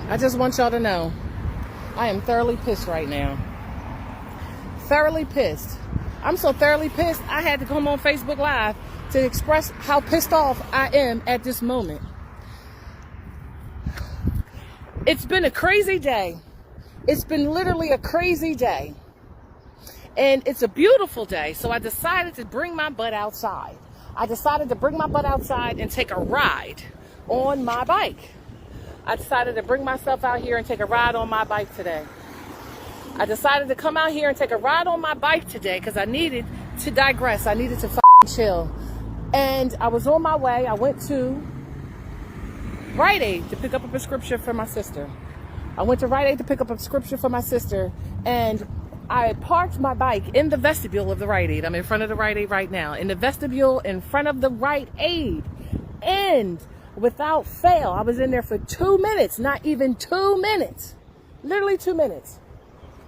I just want y'all to know, I am thoroughly pissed right now. Thoroughly pissed. I'm so thoroughly pissed, I had to come on Facebook Live to express how pissed off I am at this moment. It's been a crazy day. It's been literally a crazy day. And it's a beautiful day, so I decided to bring my butt outside. I decided to bring my butt outside and take a ride on my bike. I decided to bring myself out here and take a ride on my bike today. I decided to come out here and take a ride on my bike today because I needed to digress. I needed to chill. And I was on my way. I went to Rite Aid to pick up a prescription for my sister. And I parked my bike in the vestibule of the Rite Aid. I'm in front of the Rite Aid right now. In the vestibule in front of the Rite Aid. And without fail, I was in there for 2 minutes. Not even 2 minutes. Literally 2 minutes.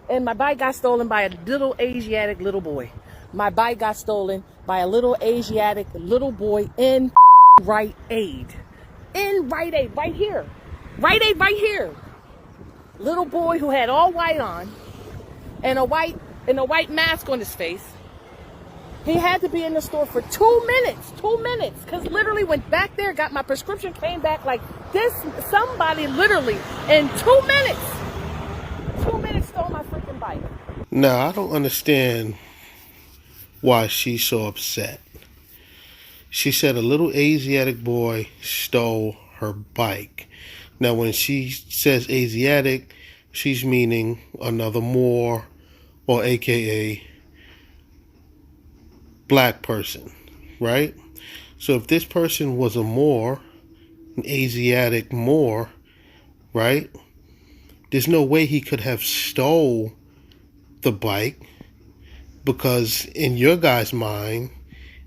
And my bike got stolen by a little Asiatic little boy. My bike got stolen by a little Asiatic little boy in Rite Aid. In Rite Aid, right here. Rite Aid right here. Little boy who had all white on and a white mask on his face. He had to be in the store for 2 minutes. 2 minutes. Because literally went back there, got my prescription, came back like this. Somebody literally in 2 minutes. 2 minutes stole my freaking bike. Now, I don't understand why she's so upset. She said a little Asiatic boy stole her bike. Now, when she says Asiatic, she's meaning another Moor, or AKA black person, right? So if this person was a Moor, an Asiatic Moor, right? There's no way he could have stole the bike because in your guys' mind,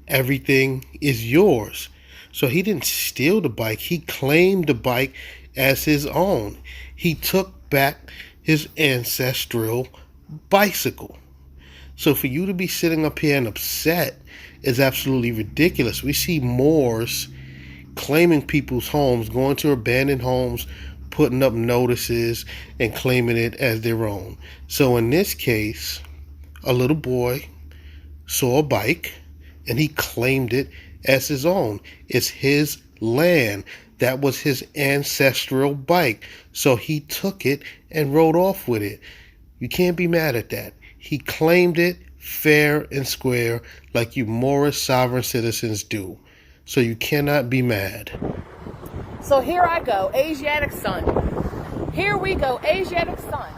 everything is yours. So he didn't steal the bike. He claimed the bike as his own. He took back his ancestral bicycle. So for you to be sitting up here and upset is absolutely ridiculous. We see Moors claiming people's homes, going to abandoned homes, putting up notices and claiming it as their own. So in this case, a little boy saw a bike and he claimed it as his own. It's his land. That was his ancestral bike. So he took it and rode off with it. You can't be mad at that. He claimed it fair and square like you Moorish sovereign citizens do. So you cannot be mad. So here I go, Asiatic son. Here we go, Asiatic son.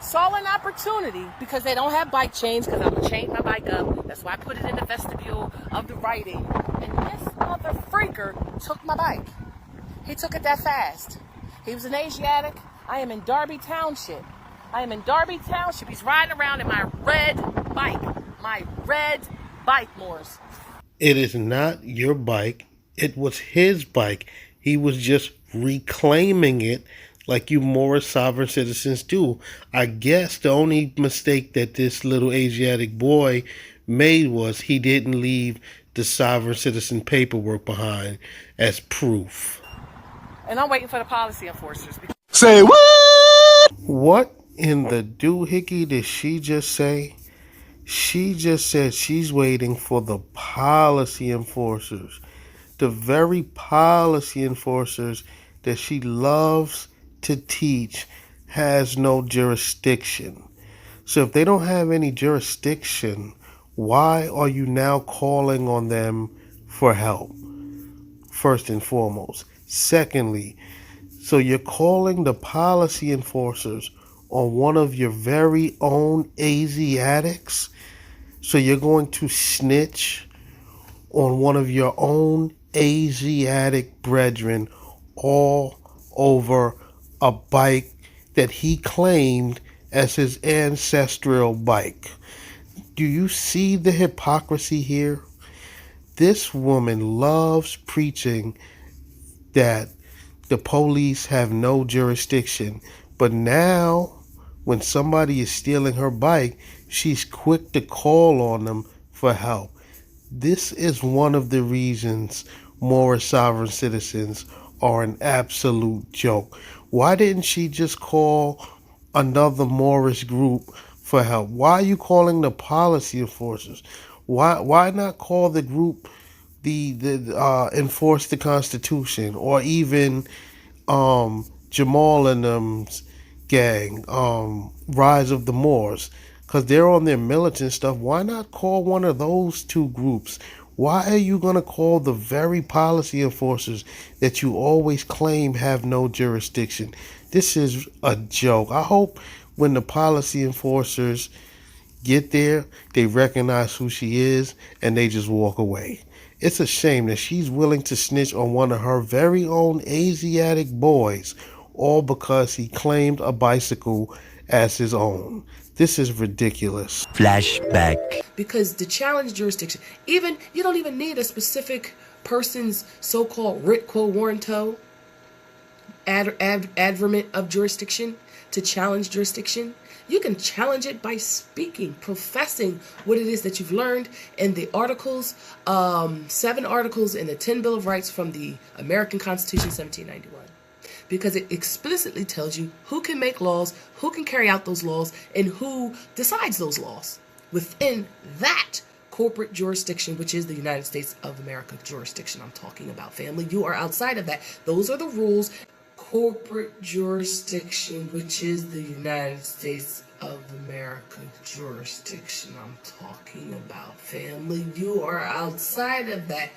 Saw an opportunity because they don't have bike chains because I'm going to chain my bike up. That's why I put it in the vestibule of the Rite Aid. And this mother freaker took my bike. He took it that fast. He was an Asiatic. I am in Darby Township. He's riding around in my red bike, Moors. It is not your bike. It was his bike. He was just reclaiming it like you Moorish sovereign citizens do. I guess the only mistake that this little Asiatic boy made was he didn't leave the sovereign citizen paperwork behind as proof. And I'm waiting for the policy enforcers. Say what? What in the doohickey did she just say? She just said she's waiting for the policy enforcers. The very policy enforcers that she loves to teach has no jurisdiction. So if they don't have any jurisdiction, why are you now calling on them for help? First and foremost. Secondly, so you're calling the policy enforcers on one of your very own Asiatics? So you're going to snitch on one of your own Asiatic brethren all over a bike that he claimed as his ancestral bike. Do you see the hypocrisy here? This woman loves preaching that the police have no jurisdiction, but now when somebody is stealing her bike, she's quick to call on them for help. This is one of the reasons Moorish sovereign citizens are an absolute joke. Why didn't she just call another Moorish group for help? Why are you calling the policy enforcers? Why not call the group the enforce the Constitution, or even Jamal and them's gang, Rise of the Moors, because they're on their militant stuff. Why not call one of those two groups? Why are you going to call the very policy enforcers that you always claim have no jurisdiction? This is a joke. I hope when the policy enforcers get there, they recognize who she is and they just walk away. It's a shame that she's willing to snitch on one of her very own Asiatic boys, all because he claimed a bicycle as his own. This is ridiculous. Flashback. Because the challenge jurisdiction, even you don't even need a specific person's so-called writ quo warranto, adverment of jurisdiction to challenge jurisdiction. You can challenge it by speaking, professing what it is that you've learned in the articles, 7 articles in the 10 Bill of Rights from the American Constitution, 1791. Because it explicitly tells you who can make laws, who can carry out those laws, and who decides those laws within that corporate jurisdiction, which is the United States of America jurisdiction I'm talking about, family. You are outside of that. Those are the rules. Corporate jurisdiction, which is the United States of America jurisdiction I'm talking about, family. You are outside of that.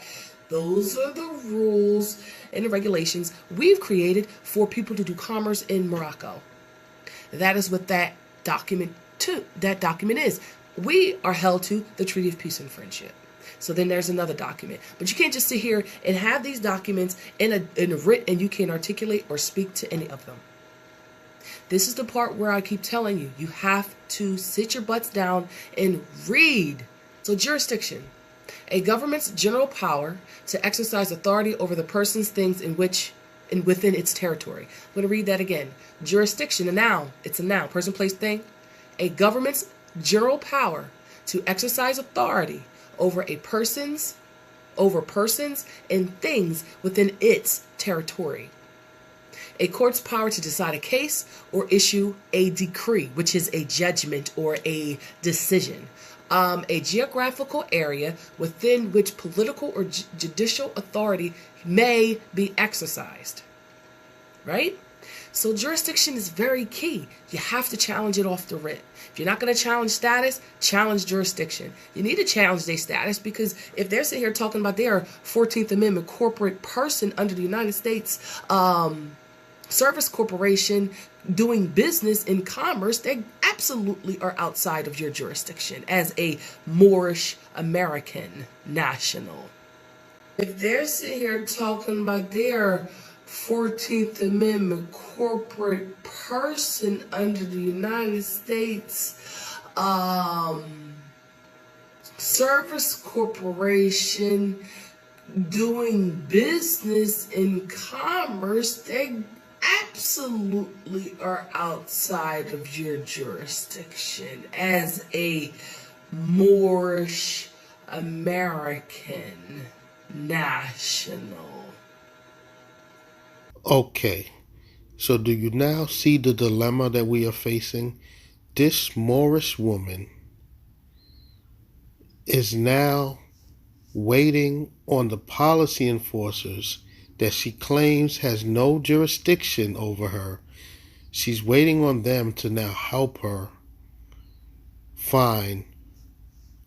Those are the rules and the regulations we've created for people to do commerce in Morocco. That is what that document is. We are held to the Treaty of Peace and Friendship. So then there's another document. But you can't just sit here and have these documents in a writ and you can't articulate or speak to any of them. This is the part where I keep telling you, you have to sit your butts down and read. So jurisdiction, a government's general power to exercise authority over the persons, things within its territory. I'm going to read that again. Jurisdiction, a noun. It's a noun. Person, place, thing. A government's general power to exercise authority over persons and things within its territory. A court's power to decide a case or issue a decree, which is a judgment or a decision. A geographical area within which political or judicial authority may be exercised. Right? So jurisdiction is very key. You have to challenge it off the writ. If you're not going to challenge status, challenge jurisdiction. You need to challenge their status, because if they're sitting here talking about their 14th Amendment corporate person under the United States Service Corporation doing business in commerce, they absolutely are outside of your jurisdiction as a Moorish American national. If they're sitting here talking about their 14th Amendment corporate person under the United States Service Corporation doing business in commerce, they absolutely are outside of your jurisdiction as a Moorish American national. Okay, so do you now see the dilemma that we are facing? This Moorish woman is now waiting on the policy enforcers that she claims has no jurisdiction over her. She's waiting on them to now help her find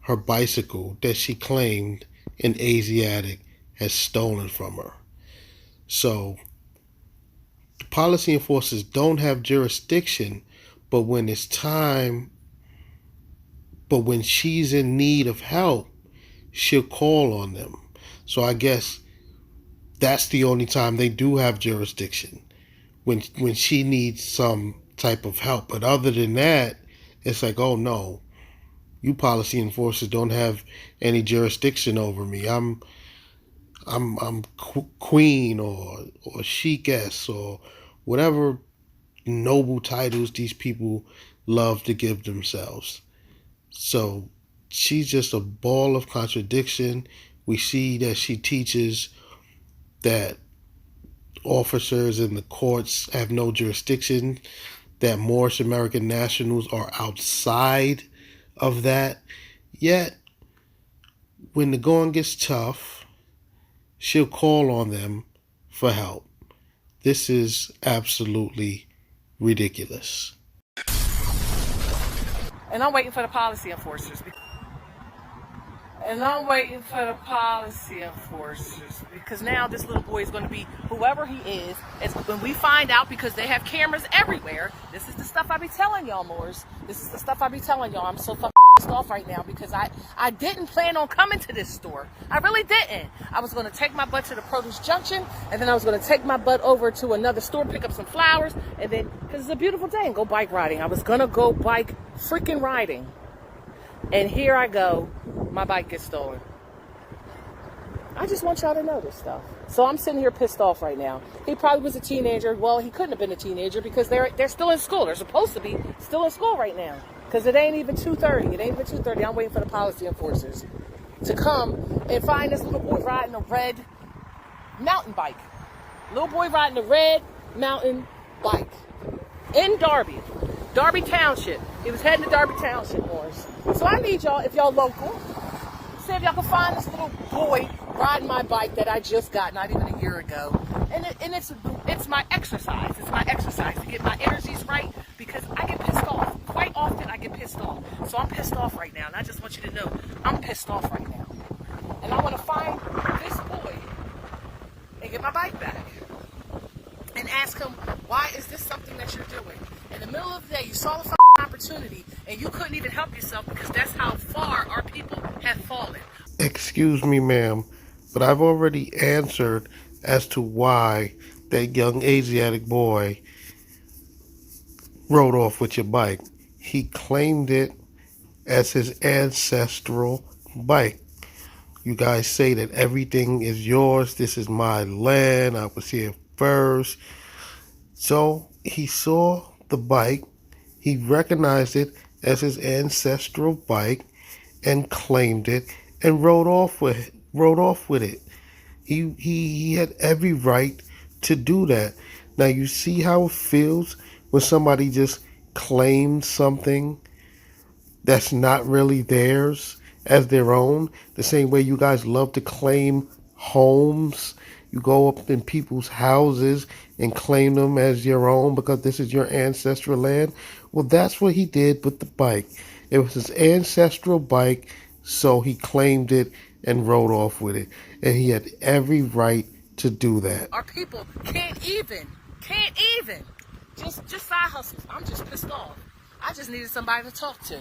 her bicycle that she claimed an Asiatic has stolen from her. So the policy enforcers don't have jurisdiction, but when she's in need of help, she'll call on them. So I guess that's the only time they do have jurisdiction, when she needs some type of help. But other than that, it's like, oh no, you policy enforcers don't have any jurisdiction over me. I'm queen or sheikess or whatever noble titles these people love to give themselves. So she's just a ball of contradiction. We see that she teaches that officers in the courts have no jurisdiction, that Moorish American nationals are outside of that. Yet, when the going gets tough, she'll call on them for help. This is absolutely ridiculous. And I'm waiting for the policy enforcers. Because now this little boy is going to be whoever he is. It's when we find out, because they have cameras everywhere. This is the stuff I be telling y'all, Moors. This is the stuff I be telling y'all. I'm so fucking pissed off right now because I didn't plan on coming to this store. I really didn't. I was going to take my butt to the produce junction, and then I was going to take my butt over to another store, pick up some flowers, and then, because it's a beautiful day, and go bike riding. I was going to go bike freaking riding. And here I go, my bike gets stolen. I just want y'all to know this stuff. So I'm sitting here pissed off right now. He probably was a teenager. Well, he couldn't have been a teenager because they're still in school. They're supposed to be still in school right now. Because it ain't even 2:30. It ain't even 2:30. I'm waiting for the policy enforcers to come and find this little boy riding a red mountain bike. Little boy riding a red mountain bike in Darby Township. He was heading to Darby Township, Morris. So I need y'all, if y'all local, see if y'all can find this little boy riding my bike that I just got not even a year ago. And it's my exercise. It's my exercise to get my energies right, because I get pissed off. Quite often I get pissed off. So I'm pissed off right now. And I just want you to know, I'm pissed off right now. And I want to find this boy and get my bike back. And ask him, why is this something that you're doing? In the middle of the day, you saw the opportunity, and you couldn't even help yourself, because that's how far our people have fallen. Excuse me, ma'am, but I've already answered as to why that young Asiatic boy rode off with your bike. He claimed it as his ancestral bike. You guys say that everything is yours. This is my land. I was here first. So he saw the bike. He recognized it as his ancestral bike and claimed it and rode off with it. He had every right to do that. Now you see how it feels when somebody just claims something that's not really theirs as their own. The same way you guys love to claim homes. You go up in people's houses and claim them as your own because this is your ancestral land. Well, that's what he did with the bike. It was his ancestral bike, so he claimed it and rode off with it. And he had every right to do that. Our people can't even. Just side hustles. I'm just pissed off. I just needed somebody to talk to.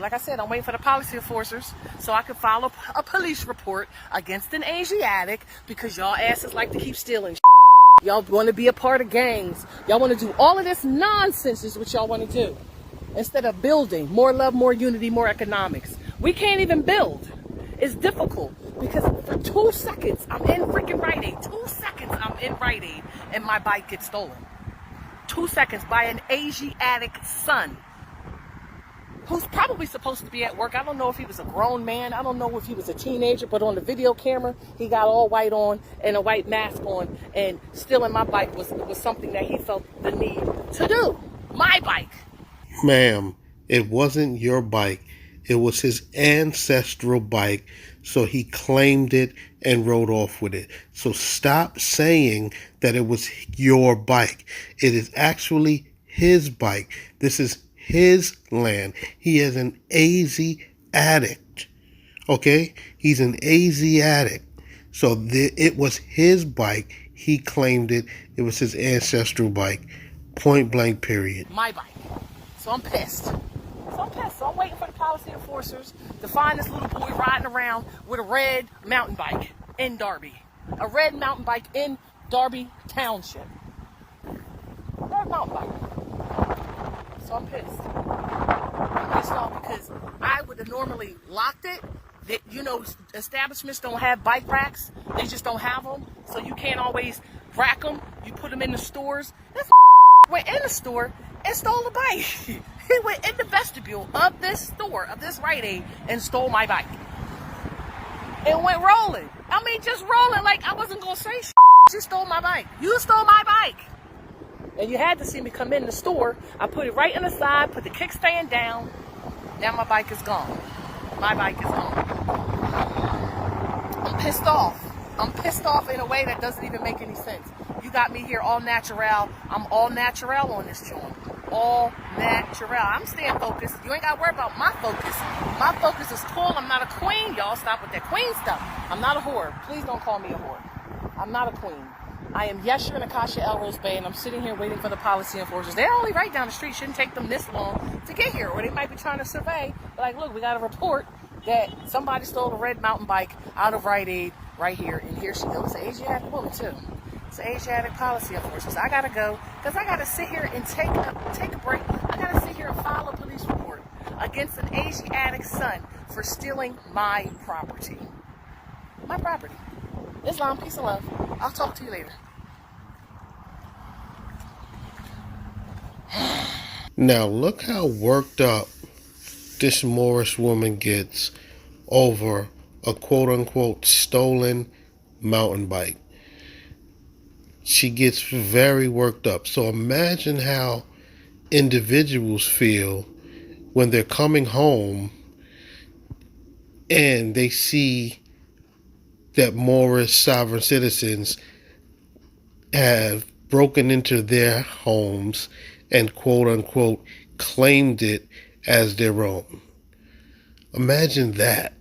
Like I said, I'm waiting for the policy enforcers so I can file a police report against an Asiatic, because y'all asses like to keep stealing. Y'all want to be a part of gangs. Y'all want to do all of this nonsense is what y'all want to do. Instead of building more love, more unity, more economics. We can't even build. It's difficult because for 2 seconds I'm in freaking Rite Aid. 2 seconds I'm in Rite Aid and my bike gets stolen. 2 seconds by an Asiatic son who's probably supposed to be at work. I don't know if he was a grown man. I don't know if he was a teenager, but on the video camera, he got all white on and a white mask on, and stealing my bike was something that he felt the need to do. My bike. Ma'am, it wasn't your bike. It was his ancestral bike, so he claimed it and rode off with it. So stop saying that it was your bike. It is actually his bike. This is his land. He is an Asiatic. Okay? He's an Asiatic. So it was his bike. He claimed it. It was his ancestral bike. Point blank, period. My bike. So I'm pissed. So I'm waiting for the policy enforcers to find this little boy riding around with a red mountain bike in Darby. A red mountain bike in Darby Township. Red mountain bike. So I'm pissed. I'm pissed off because I would have normally locked it. That, you know, establishments don't have bike racks. They just don't have them. So you can't always rack them. You put them in the stores. This went in the store and stole the bike. He went in the vestibule of this store, of this Rite Aid, and stole my bike. And went rolling. I mean, just rolling like I wasn't going to say shit. you stole my bike. You stole my bike. And you had to see me come in the store. I put it right on the side, put the kickstand down. Now my bike is gone. My bike is gone. I'm pissed off. I'm pissed off in a way that doesn't even make any sense. You got me here all natural. I'm all natural on this joint. All natural. I'm staying focused. You ain't got to worry about my focus. My focus is cool. I'm not a queen. Y'all stop with that queen stuff. I'm not a whore. Please don't call me a whore. I'm not a queen. I am Yeshua Nakasha Elrose Bay, and I'm sitting here waiting for the policy enforcers. They're only right down the street. Shouldn't take them this long to get here. Or they might be trying to survey. Like, look, we got a report that somebody stole a red mountain bike out of Rite Aid right here. And here she goes. It's an Asiatic woman, too. It's an Asiatic policy enforcers. I got to go because I got to sit here and take a break. I got to sit here and file a police report against an Asiatic son for stealing my property. My property. Islam, peace and love. I'll talk to you later. Now look how worked up this Moorish woman gets over a quote-unquote stolen mountain bike. She gets very worked up. So imagine how individuals feel when they're coming home and they see that Moorish sovereign citizens have broken into their homes and quote-unquote claimed it as their own. Imagine that.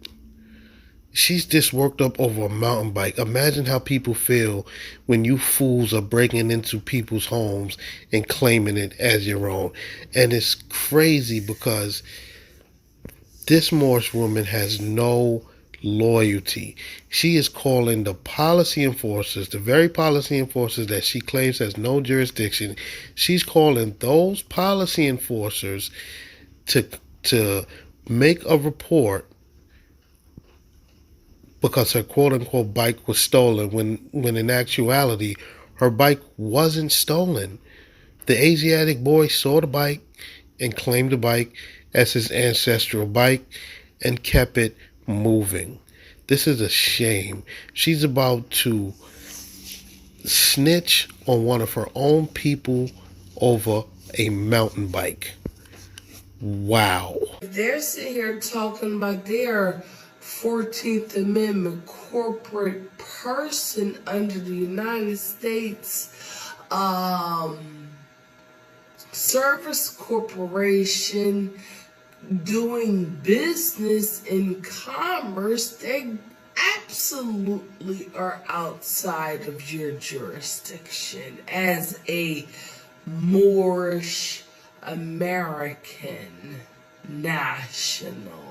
She's just worked up over a mountain bike. Imagine how people feel when you fools are breaking into people's homes and claiming it as your own. And it's crazy because this Moorish woman has no loyalty. She is calling the policy enforcers, the very policy enforcers that she claims has no jurisdiction, she's calling those policy enforcers to make a report because her quote-unquote bike was stolen when in actuality her bike wasn't stolen. The Asiatic boy saw the bike and claimed the bike as his ancestral bike and kept it moving. This is a shame. She's about to snitch on one of her own people over a mountain bike. Wow. They're sitting here talking about their 14th Amendment corporate person under the United States Service Corporation doing business in commerce. They absolutely are outside of your jurisdiction as a Moorish American national.